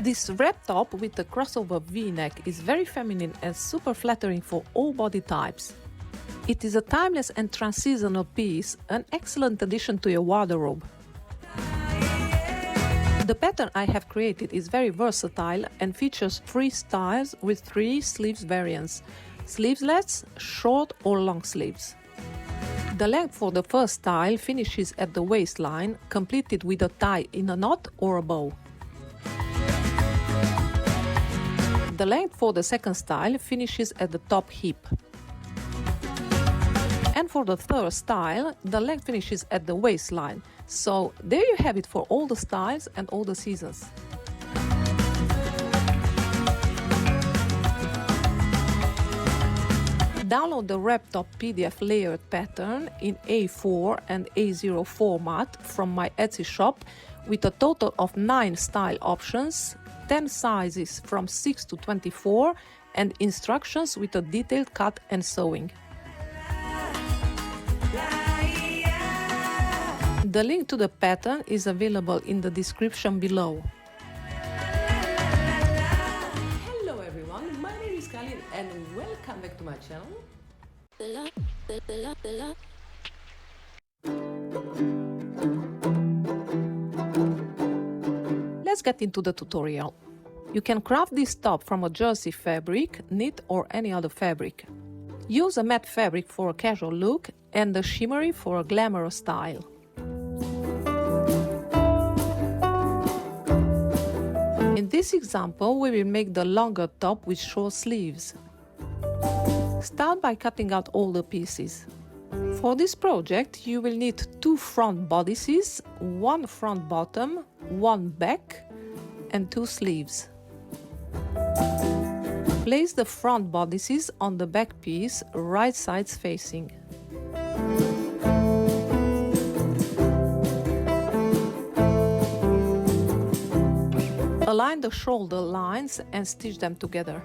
This wrap top with the crossover V-neck is very feminine and super flattering for all body types. It is a timeless and trans-seasonal piece, an excellent addition to your wardrobe. The pattern I have created is very versatile and features 3 styles with 3 sleeves variants: sleeveless, short or long sleeves. The length for the first style finishes at the waistline, completed with a tie in a knot or a bow. The length for the second style finishes at the top hip. And for the third style, the length finishes at the waistline. So there you have it for all the styles and all the seasons. Download the wrap top PDF layered pattern in A4 and A0 format from my Etsy shop with a total of 9 style options, 10 sizes from 6 to 24 and instructions with a detailed cut and sewing. The link to the pattern is available in the description below. Hello everyone, my name is Kalin and welcome back to my channel. Let's get into the tutorial. You can craft this top from a jersey fabric, knit or any other fabric. Use a matte fabric for a casual look and the shimmery for a glamorous style. In this example, we will make the longer top with short sleeves. Start by cutting out all the pieces. For this project, you will need 2 front bodices, 1 front bottom, 1 back, and 2 sleeves. Place the front bodices on the back piece, right sides facing. Align the shoulder lines and stitch them together.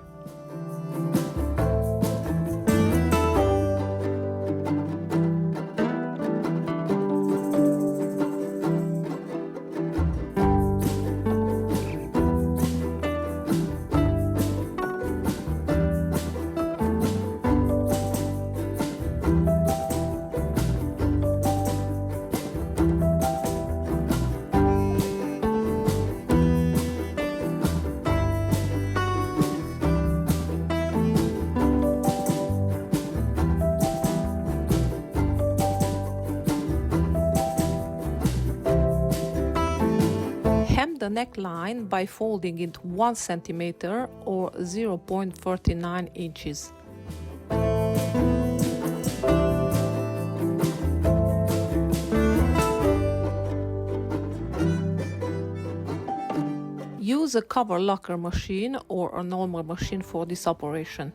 Hem the neckline by folding it 1 cm or 0.39 inches. Use a cover locker machine or a normal machine for this operation.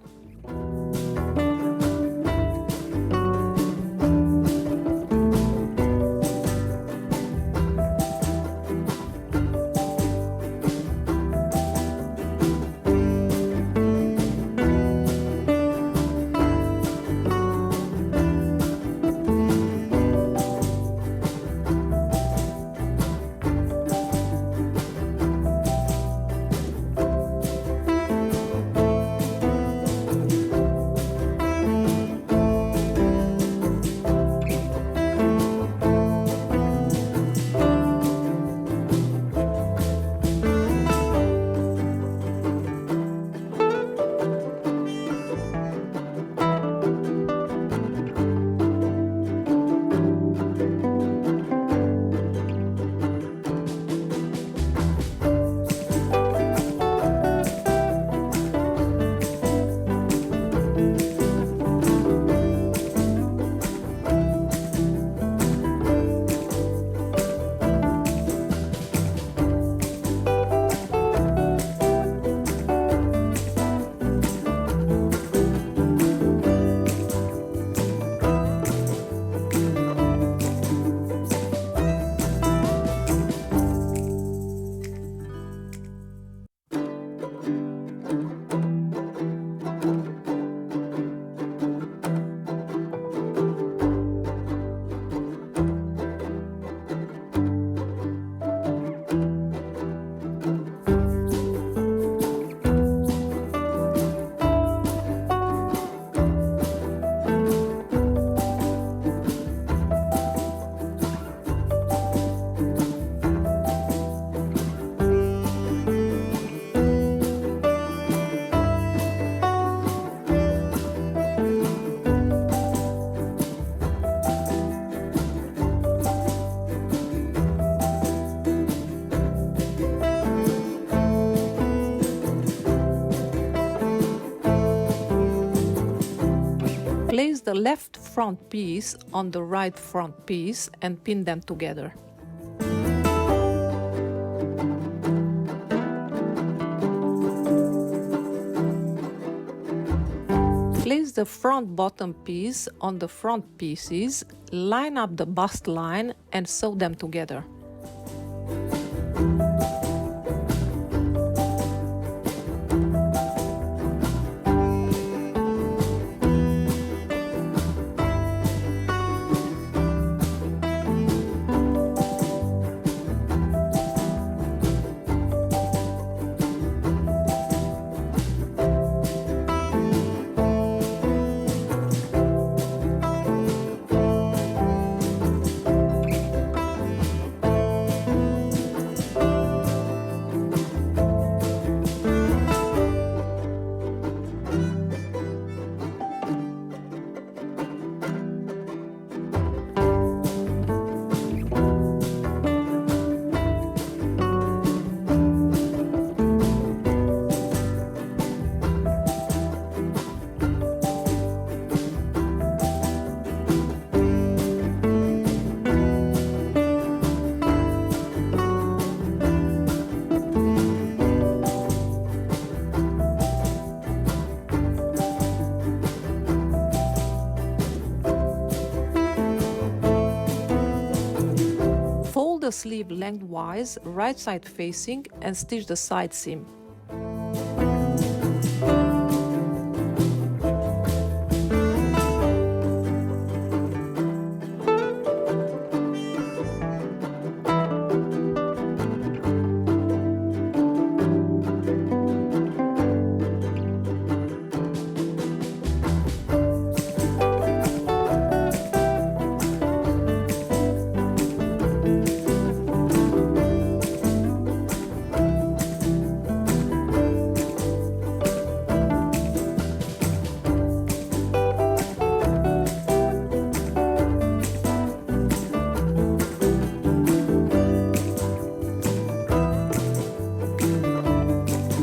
the left front piece on the right front piece and pin them together. Place the front bottom piece on the front pieces, line up the bust line and sew them together. Fold the sleeve lengthwise, right side facing, and stitch the side seam.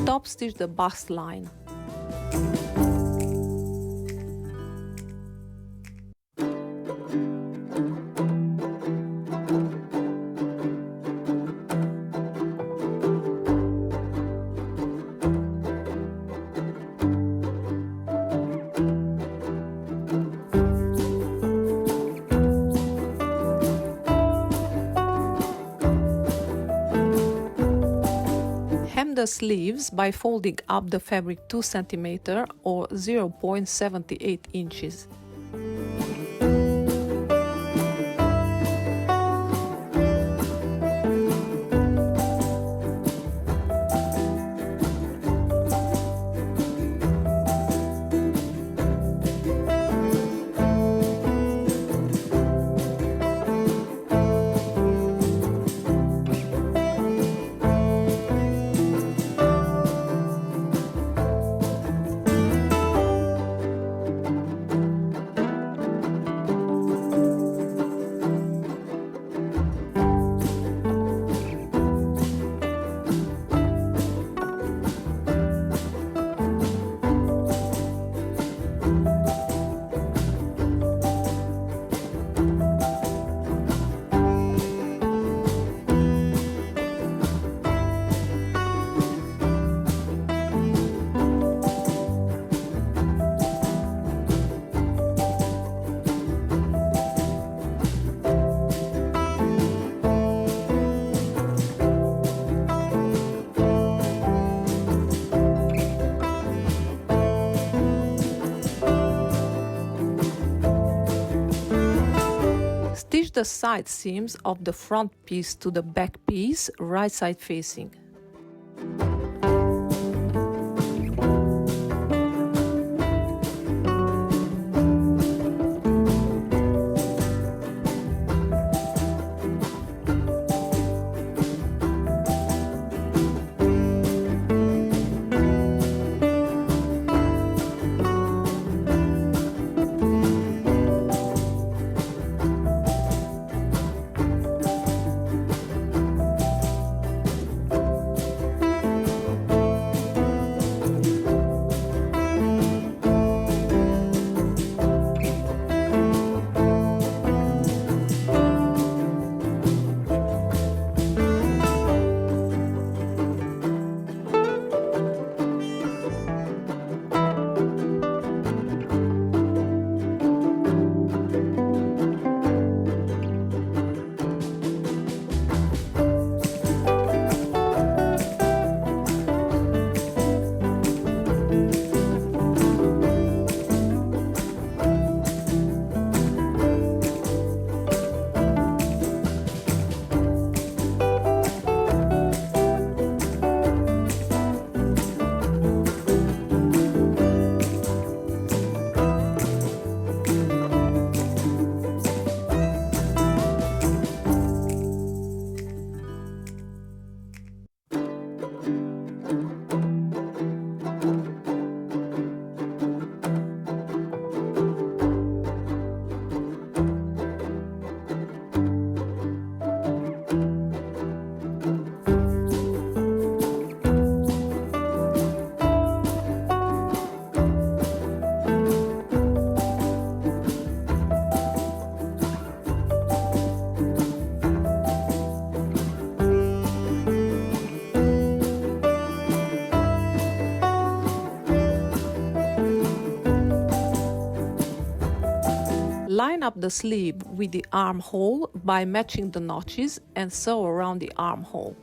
Top stitch the bust line. Hem the sleeves by folding up the fabric 2 cm or 0.78 inches. Stitch the side seams of the front piece to the back piece, right side facing. line up the sleeve with the armhole by matching the notches and sew around the armhole.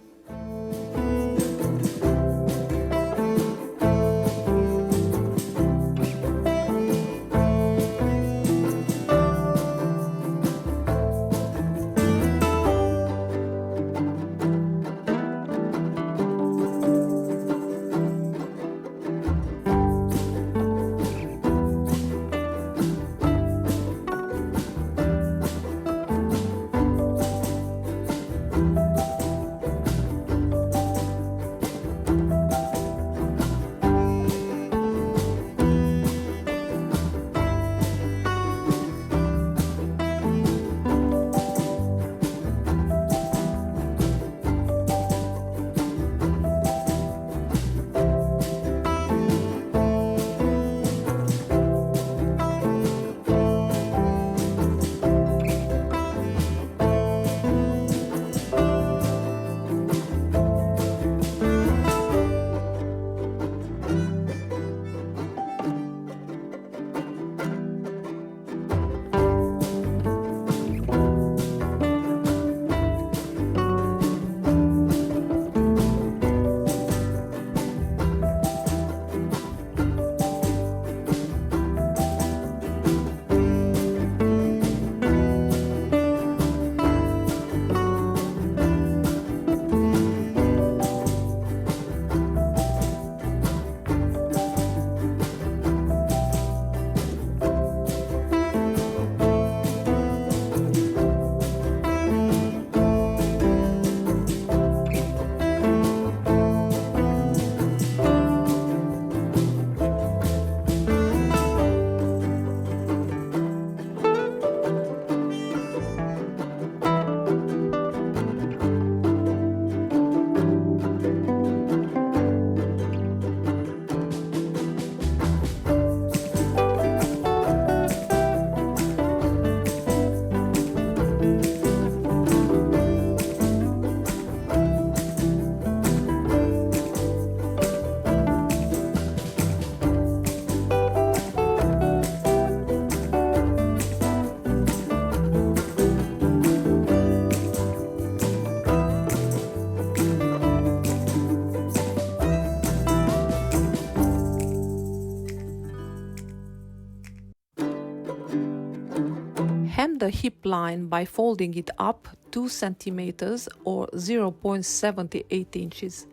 Hem the hip line by folding it up 2 centimeters or 0.78 inches.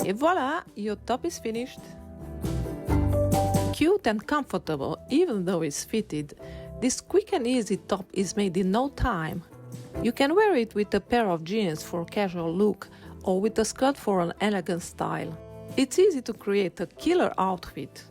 Et voila, your top is finished. Cute and comfortable, even though it's fitted, this quick and easy top is made in no time. You can wear it with a pair of jeans for a casual look or with a skirt for an elegant style. It's easy to create a killer outfit.